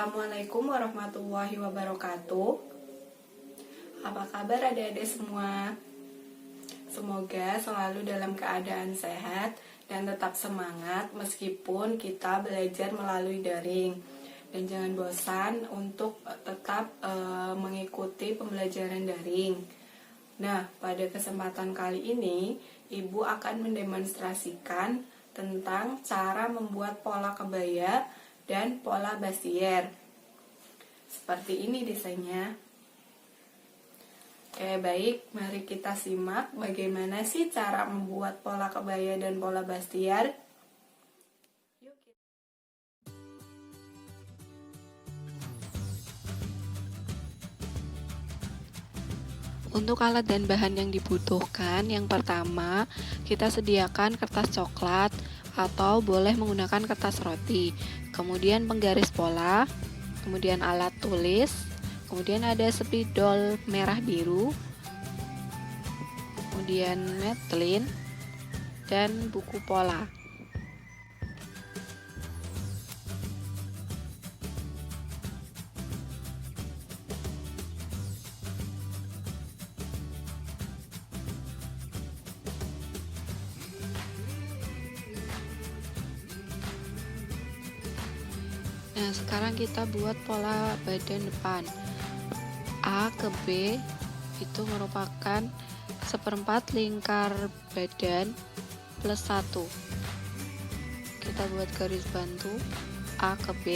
Assalamualaikum warahmatullahi wabarakatuh. Apa kabar adik-adik semua? Semoga selalu dalam keadaan sehat dan tetap semangat meskipun kita belajar melalui daring. Dan jangan bosan untuk tetap mengikuti pembelajaran daring. Nah, pada kesempatan kali ini, Ibu akan mendemonstrasikan tentang cara membuat pola kebaya dan pola basier. Seperti ini desainnya. Oke, baik, mari kita simak bagaimana sih cara membuat pola kebaya dan pola basier. Untuk alat dan bahan yang dibutuhkan, yang pertama, kita sediakan kertas coklat atau boleh menggunakan kertas roti, kemudian penggaris pola, kemudian alat tulis, kemudian ada spidol merah biru, kemudian metlin, dan buku pola. Nah, sekarang kita buat pola badan depan. A ke B itu merupakan seperempat lingkar badan plus 1. Kita buat garis bantu A ke B.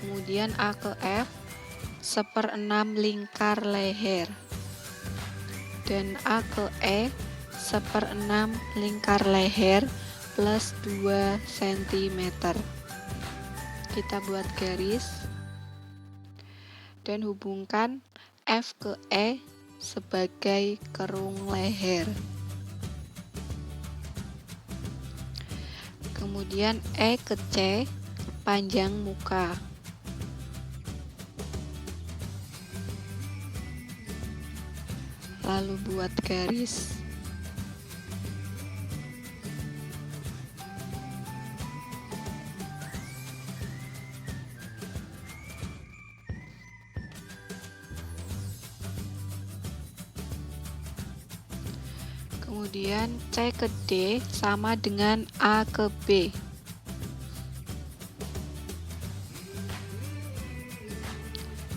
Kemudian A ke F, 1/6 lingkar leher. Dan A ke E, 1/6 lingkar leher plus 2 cm. Kita buat garis dan hubungkan F ke E sebagai kerung leher. Kemudian E ke C panjang muka. Lalu buat garis. Kemudian C ke D sama dengan A ke B.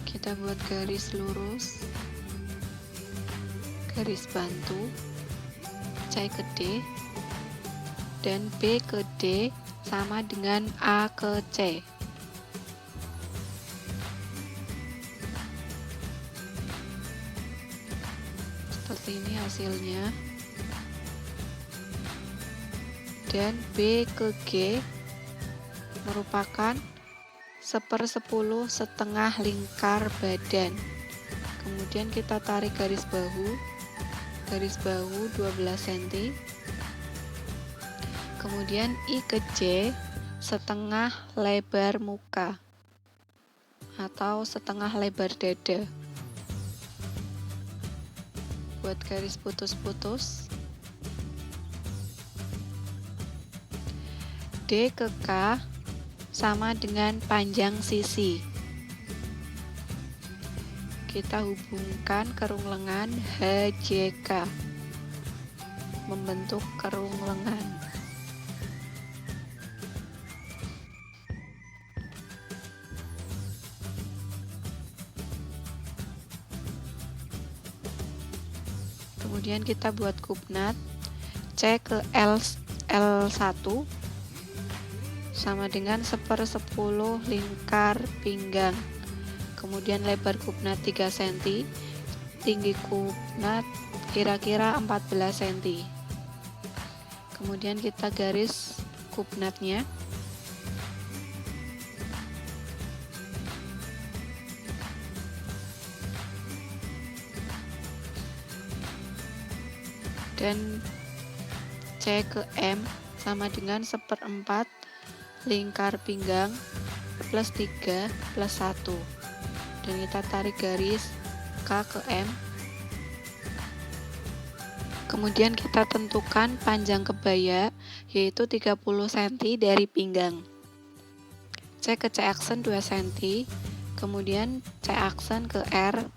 Kita buat garis lurus, garis bantu, C ke D, dan B ke D sama dengan A ke C. Seperti ini hasilnya. Dan B ke G merupakan 1/10 setengah lingkar badan. Kemudian kita tarik garis bahu 12 cm. Kemudian I ke J setengah lebar muka atau setengah lebar dada. Buat garis putus-putus. D ke K sama dengan panjang sisi. Kita hubungkan kerung lengan HJK membentuk kerung lengan. Kemudian kita buat kupnat C ke L1 sama dengan 1/10 lingkar pinggang. Kemudian lebar kupnat 3 cm, tinggi kupnat kira-kira 14 cm. Kemudian kita garis kupnatnya. Dan C ke M sama dengan 1/4 lingkar pinggang plus 3 plus 1. Dan kita tarik garis K ke M Kemudian kita tentukan panjang kebaya, yaitu 30 cm dari pinggang. C ke C aksen 2 cm, kemudian C aksen ke R,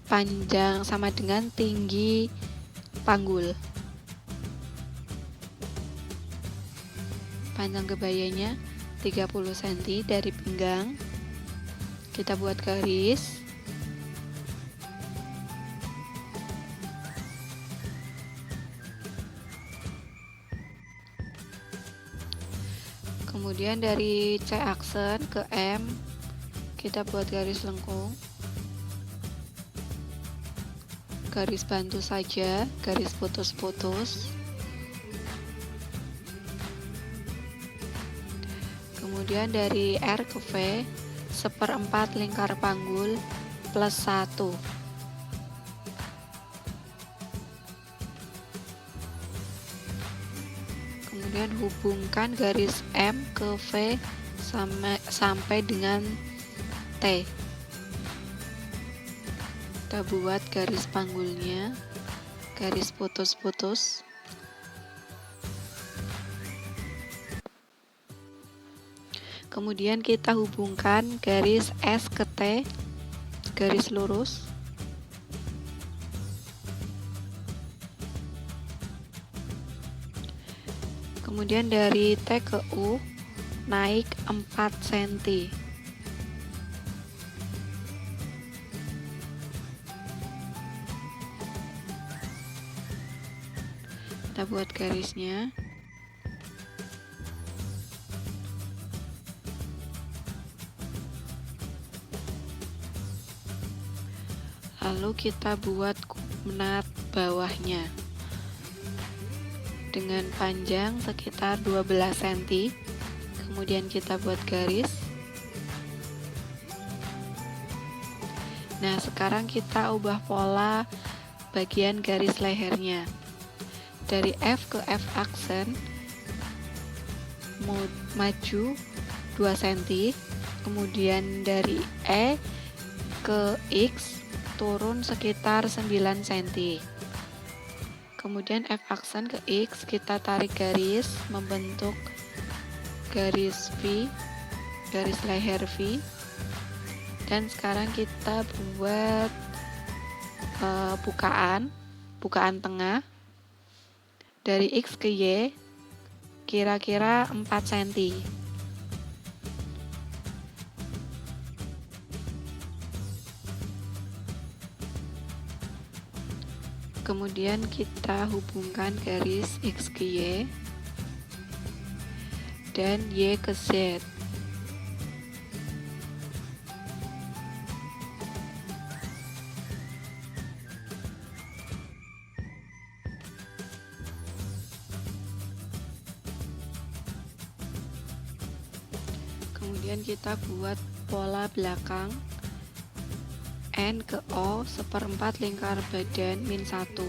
panjang sama dengan tinggi panggul. Panjang kebayanya 30 cm dari pinggang. Kita buat garis. Kemudian dari C aksen ke M, kita buat garis lengkung. Garis bantu saja, garis putus-putus. Kemudian dari R ke V, 1/4 lingkar panggul plus 1. Kemudian hubungkan garis M ke V sampai dengan T. Kita buat garis panggulnya, garis putus-putus. Kemudian kita hubungkan garis S ke T, garis lurus. Kemudian dari T ke U, naik 4 cm. Kita buat garisnya. Lalu kita buat kumnat bawahnya dengan panjang sekitar 12 cm. Kemudian kita buat garis. Nah, sekarang kita ubah pola bagian garis lehernya. Dari F ke F aksen maju 2 cm, kemudian dari E ke X turun sekitar 9 cm. Kemudian F aksen ke X, kita tarik garis membentuk garis V, garis leher V. Dan sekarang kita buat bukaan tengah dari X ke Y kira-kira 4 cm. Kemudian kita hubungkan garis X ke Y dan Y ke Z. Kemudian kita buat pola belakang N ke O 1/4 lingkar badan min 1.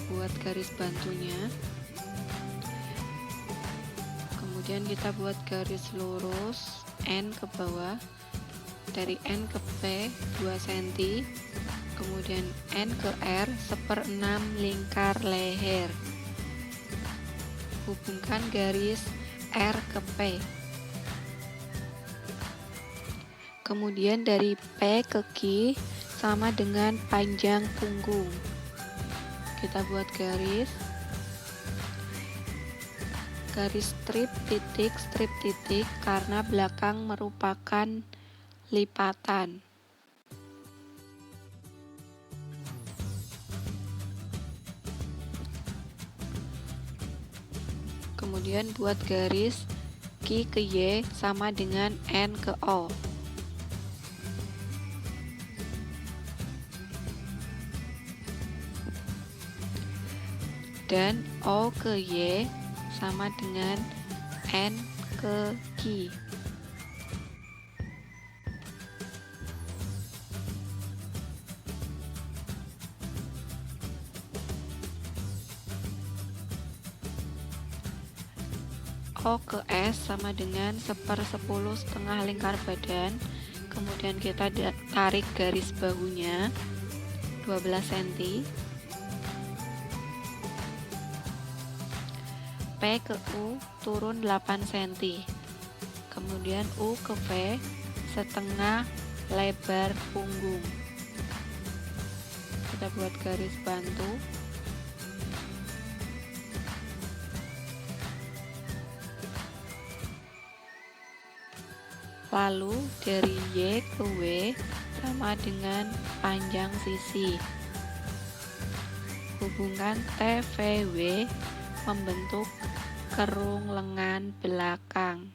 Buat garis bantunya. Kemudian kita buat garis lurus N ke bawah. Dari N ke P 2 cm. Kemudian N ke R 1/6 lingkar leher. Hubungkan garis R ke P. Kemudian dari P ke Q sama dengan panjang punggung. Kita buat garis strip titik karena belakang merupakan lipatan. Kemudian buat garis Q ke Y sama dengan N ke O. Dan O ke Y sama dengan N ke Q. O ke S sama dengan 1/10 setengah lingkar badan. kemudian kita tarik garis bahunya 12 cm. P ke U turun 8 cm. Kemudian U ke V setengah lebar punggung. Kita buat garis bantu. Lalu dari Y ke W sama dengan panjang sisi. Hubungkan TVW membentuk kerung lengan belakang.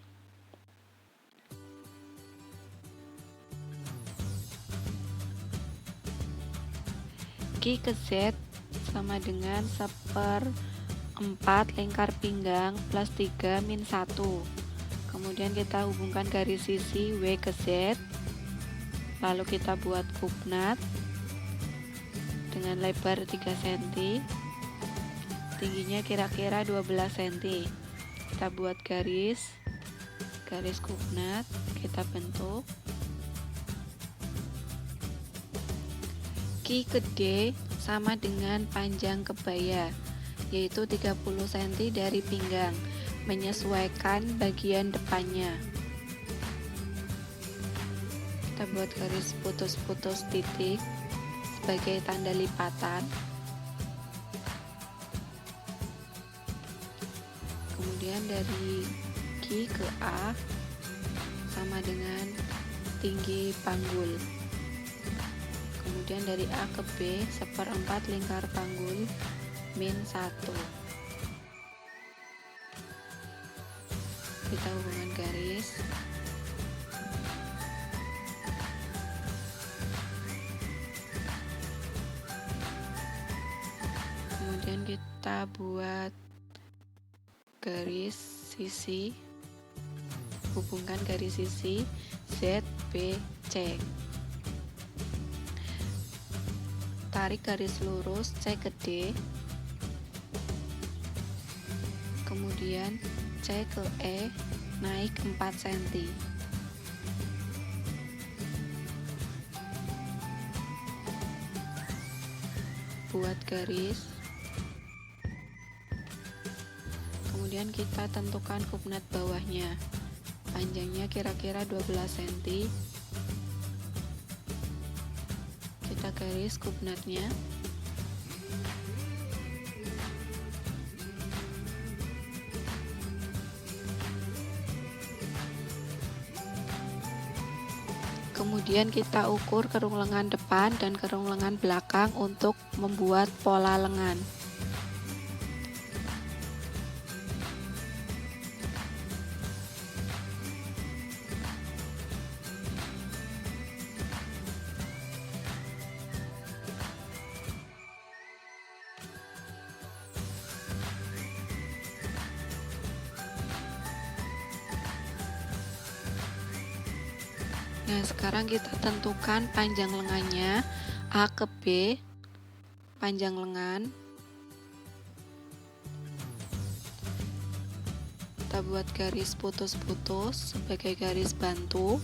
Q ke Z sama dengan 1/4 lingkar pinggang plus 3 min 1. Kemudian kita hubungkan garis sisi W ke Z. Lalu kita buat kupnat dengan lebar 3 cm. Tingginya kira-kira 12 cm. Kita buat garis kupnat, kita bentuk. Q ke D sama dengan panjang kebaya, yaitu 30 cm dari pinggang, menyesuaikan bagian depannya. Kita buat garis putus-putus titik sebagai tanda lipatan. Kemudian dari Q ke A sama dengan tinggi panggul. Kemudian dari A ke B 1/4 lingkar panggul min 1. Kita hubungkan garis. Kemudian kita buat garis sisi, hubungkan garis sisi ZBC. Tarik garis lurus C ke D, kemudian C ke E naik 4 cm. Buat garis. Kemudian kita tentukan kupnat bawahnya. Panjangnya kira-kira 12 cm. Kita garis kupnatnya. Kemudian kita ukur kerung lengan depan dan kerung lengan belakang untuk membuat pola lengan. Nah, sekarang kita tentukan panjang lengannya. A ke B, panjang lengan. Kita buat garis putus-putus sebagai garis bantu.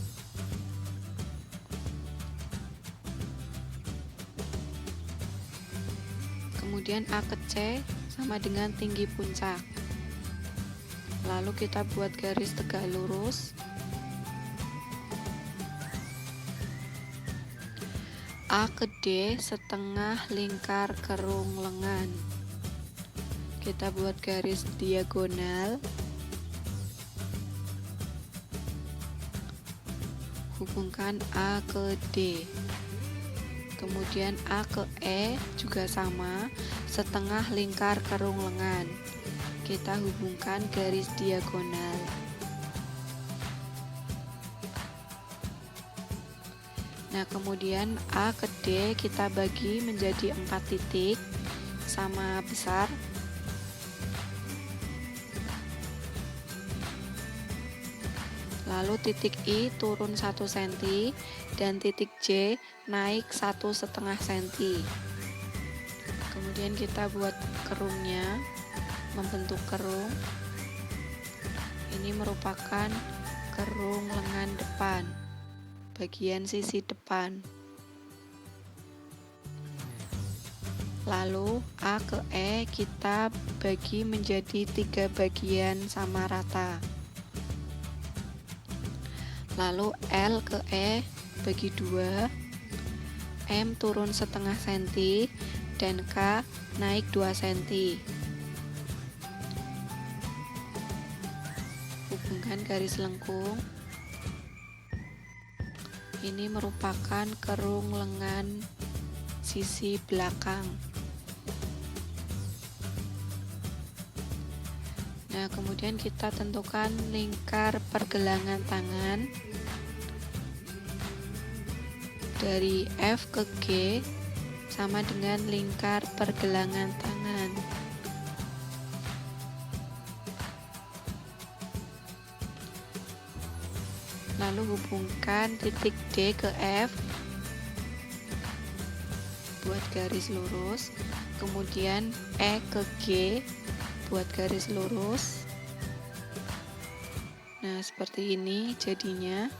Kemudian A ke C sama dengan tinggi puncak. Lalu kita buat garis tegak lurus. A ke D setengah lingkar kerung lengan. Kita buat garis diagonal. Hubungkan A ke D. Kemudian A ke E juga sama, setengah lingkar kerung lengan. Kita hubungkan garis diagonal. Nah, kemudian A ke D kita bagi menjadi 4 titik sama besar. Lalu titik I turun 1 cm dan titik J naik 1,5 cm. Kemudian kita buat kerungnya, membentuk kerung. Ini merupakan kerung lengan depan. bagian sisi depan. Lalu A ke E kita bagi menjadi 3 bagian sama rata. Lalu L ke E bagi 2, M turun setengah senti, dan K naik 2 senti. Hubungkan garis lengkung. Ini merupakan kerung lengan sisi belakang. Nah, kemudian kita tentukan lingkar pergelangan tangan dari F ke G sama dengan lingkar pergelangan tangan. Lalu hubungkan titik D ke F, buat garis lurus, kemudian E ke G, buat garis lurus. Nah, seperti ini jadinya.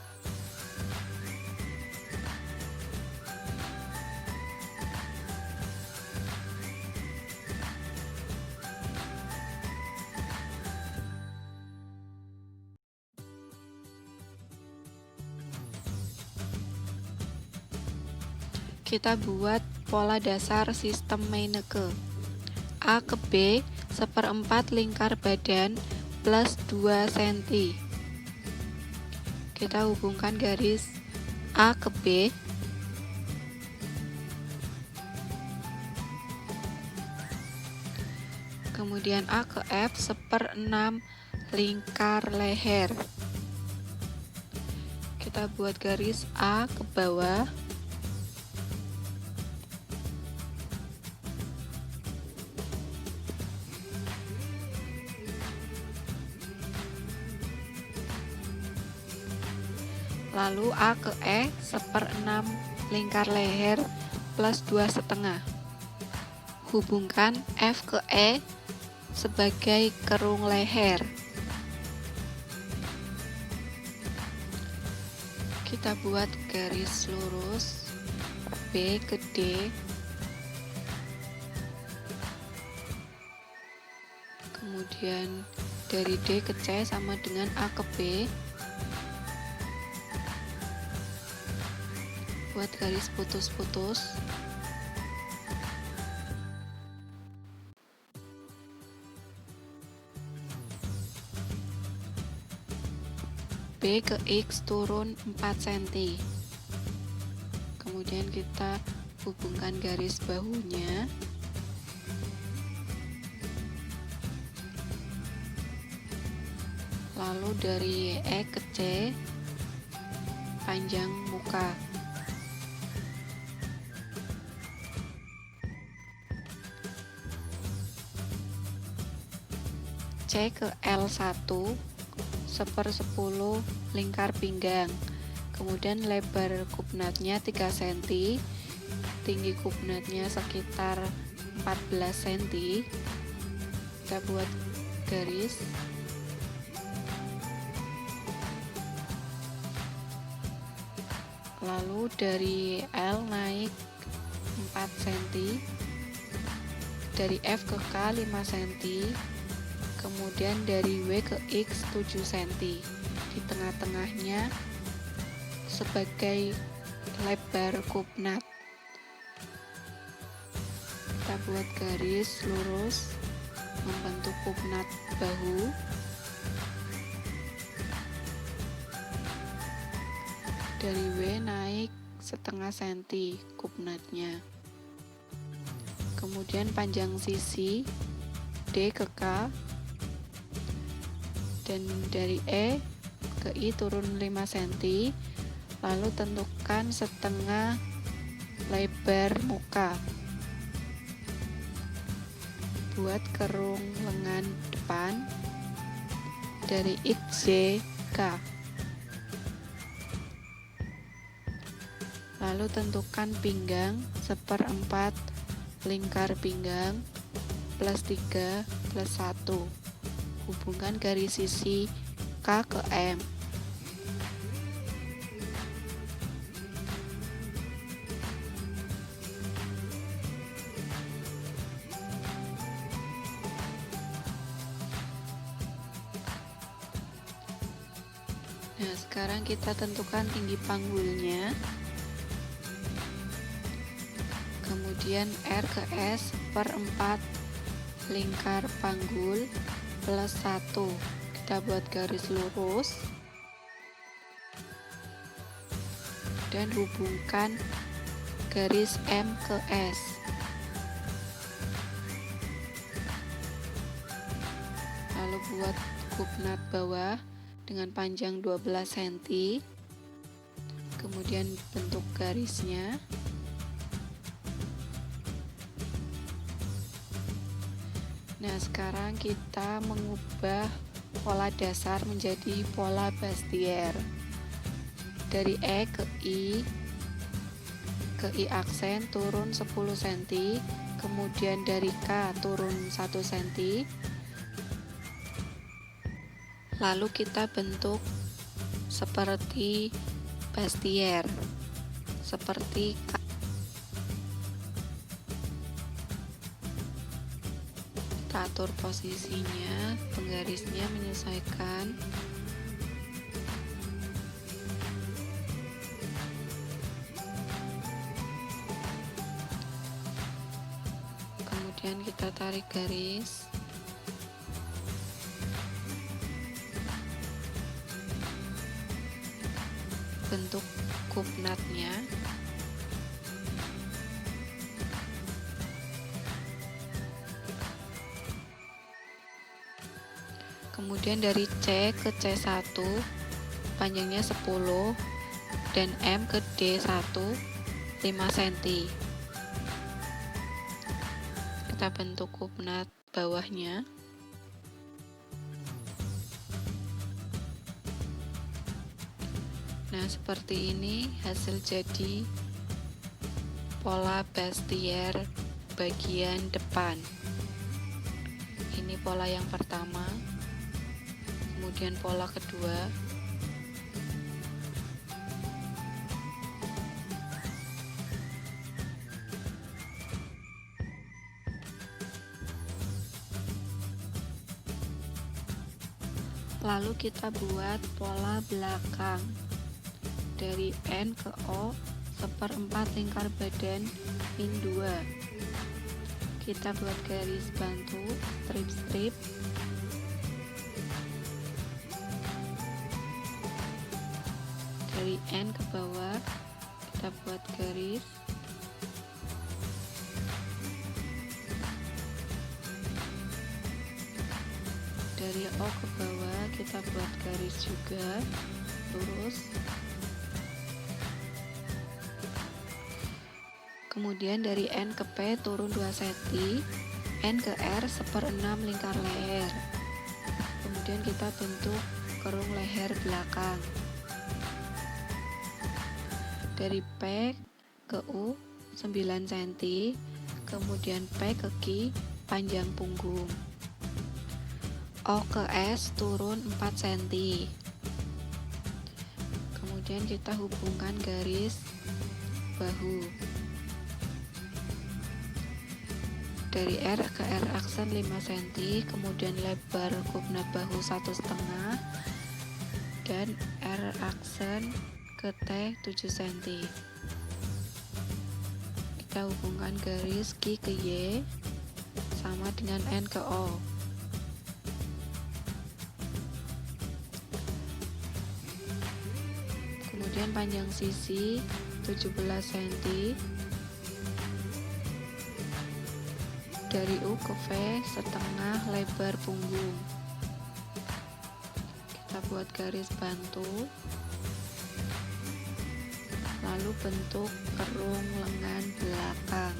Kita buat pola dasar sistem Meineke. A ke B 1/4 lingkar badan plus 2 cm. Kita hubungkan garis A ke B, kemudian A ke F 1/6 lingkar leher. Kita buat garis A ke bawah, lalu A ke E 1/6 lingkar leher plus 2,5. Hubungkan F ke E sebagai kerung leher. Kita buat garis lurus B ke D, kemudian dari D ke C sama dengan A ke B. Buat garis putus-putus. B ke X turun 4 cm. Kemudian kita hubungkan garis bahunya. Lalu dari E ke C panjang muka. C ke L1 1/10 lingkar pinggang. Kemudian lebar kupnatnya 3 cm, tinggi kupnatnya sekitar 14 cm. Kita buat garis. Lalu dari L naik 4 cm, dari F ke K 5 cm, kemudian dari W ke X 7 cm. Di tengah-tengahnya sebagai lebar kupnat. Kita buat garis lurus membentuk kupnat bahu. Dari W naik setengah senti kupnatnya. Kemudian panjang sisi D ke K, dan dari E ke I turun 5 cm. Lalu tentukan setengah lebar muka. Buat kerung lengan depan dari X, Y, K. Lalu tentukan pinggang 1/4 lingkar pinggang plus 3 plus 1. Hubungkan garis sisi K ke M. Nah, sekarang kita tentukan tinggi panggulnya. Kemudian R ke S per 4 lingkar panggul plus 1. Kita buat garis lurus dan hubungkan garis M ke S. Lalu buat kupnat bawah dengan panjang 12 cm. Kemudian bentuk garisnya. Nah, sekarang kita mengubah pola dasar menjadi pola Bastier. Dari E ke I aksen turun 10 cm, kemudian dari K turun 1 cm. Lalu kita bentuk seperti Bastier, seperti K. Kita atur posisinya, penggarisnya menyesuaikan. Kemudian kita tarik garis. Bentuk kupnatnya. Kemudian dari C ke C1 panjangnya 10 dan M ke D1 5 cm. Kita bentuk kupnat bawahnya. Nah, seperti ini hasil jadi pola Bastier bagian depan. Ini pola yang pertama, kemudian pola kedua, lalu kita buat pola belakang. Dari N ke O seperempat lingkar badan min 2. Kita buat garis bantu strip-strip. Dari N ke bawah kita buat garis. Dari O ke bawah kita buat garis juga lurus. Kemudian dari N ke P turun 2 cm, N ke R seper-6 lingkar leher. Kemudian kita bentuk kerung leher belakang. Dari P ke U 9 cm, kemudian P ke Q panjang punggung. O ke S turun 4 cm. Kemudian kita hubungkan garis bahu. Dari R ke R aksen 5 cm, kemudian lebar kupnat bahu 1,5 dan R aksen ke T 7 cm. Kita hubungkan garis Q ke Y sama dengan N ke O. Kemudian panjang sisi 17 cm. Dari U ke V setengah lebar punggung. Kita buat garis bantu. Lalu bentuk kerung lengan belakang.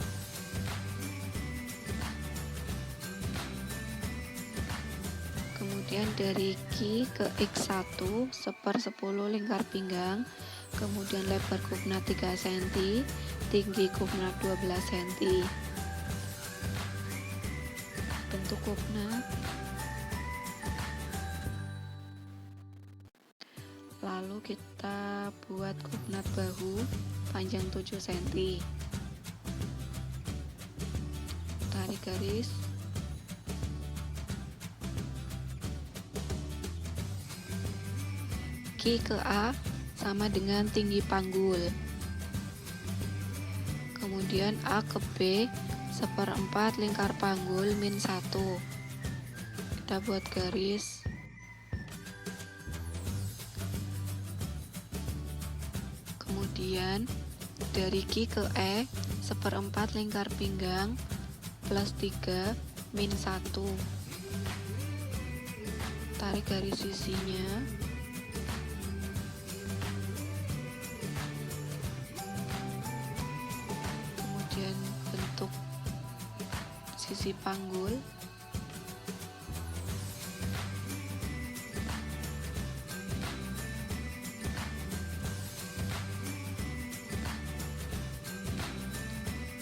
Kemudian dari Q ke X1 seper-10 lingkar pinggang. Kemudian lebar kupnat 3 cm, tinggi kupnat 12 cm. Bentuk kupnat. Lalu kita buat kupnat bahu panjang 7 cm. Tarik garis. Q Q ke A sama dengan tinggi panggul. Kemudian A ke B 1/4 lingkar panggul min 1. Kita buat garis. Kemudian dari Q ke E 1/4 lingkar pinggang plus 3 min 1. Tarik garis sisinya. Kemudian bentuk sisi panggul.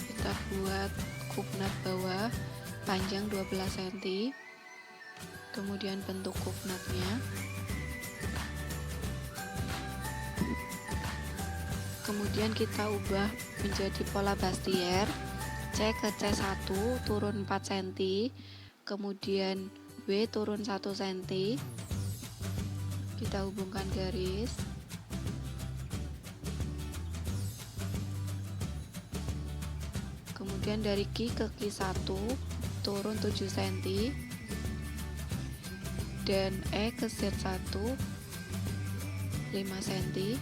Kita buat kupnat bawah panjang 12 cm. Kemudian bentuk kupnatnya. Kemudian kita ubah menjadi pola Bastier. C ke C1 turun 4 cm, kemudian W turun 1 cm. Kita hubungkan garis. Kemudian dari Q ke Q1 turun 7 cm, dan E ke Z1 5 cm.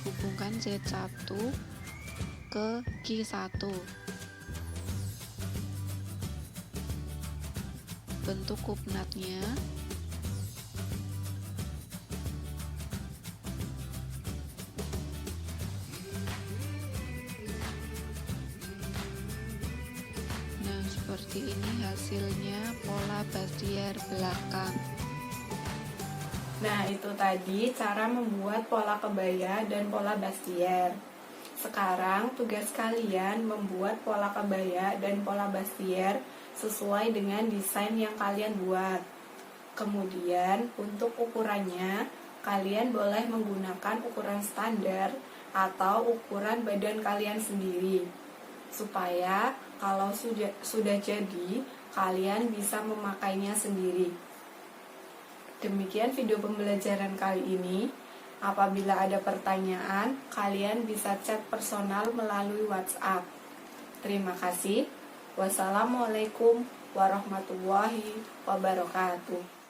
Hubungkan Z1 ke Q1. Bentuk kupnatnya. Nah, seperti ini hasilnya pola Bastier belakang. Nah, itu tadi cara membuat pola kebaya dan pola Bastier. Sekarang tugas kalian membuat pola kebaya dan pola Bastier sesuai dengan desain yang kalian buat. Kemudian untuk ukurannya, kalian boleh menggunakan ukuran standar atau ukuran badan kalian sendiri, supaya kalau sudah jadi, kalian bisa memakainya sendiri. Demikian video pembelajaran kali ini. Apabila ada pertanyaan, kalian bisa chat personal melalui WhatsApp. Terima kasih. Wassalamualaikum warahmatullahi wabarakatuh.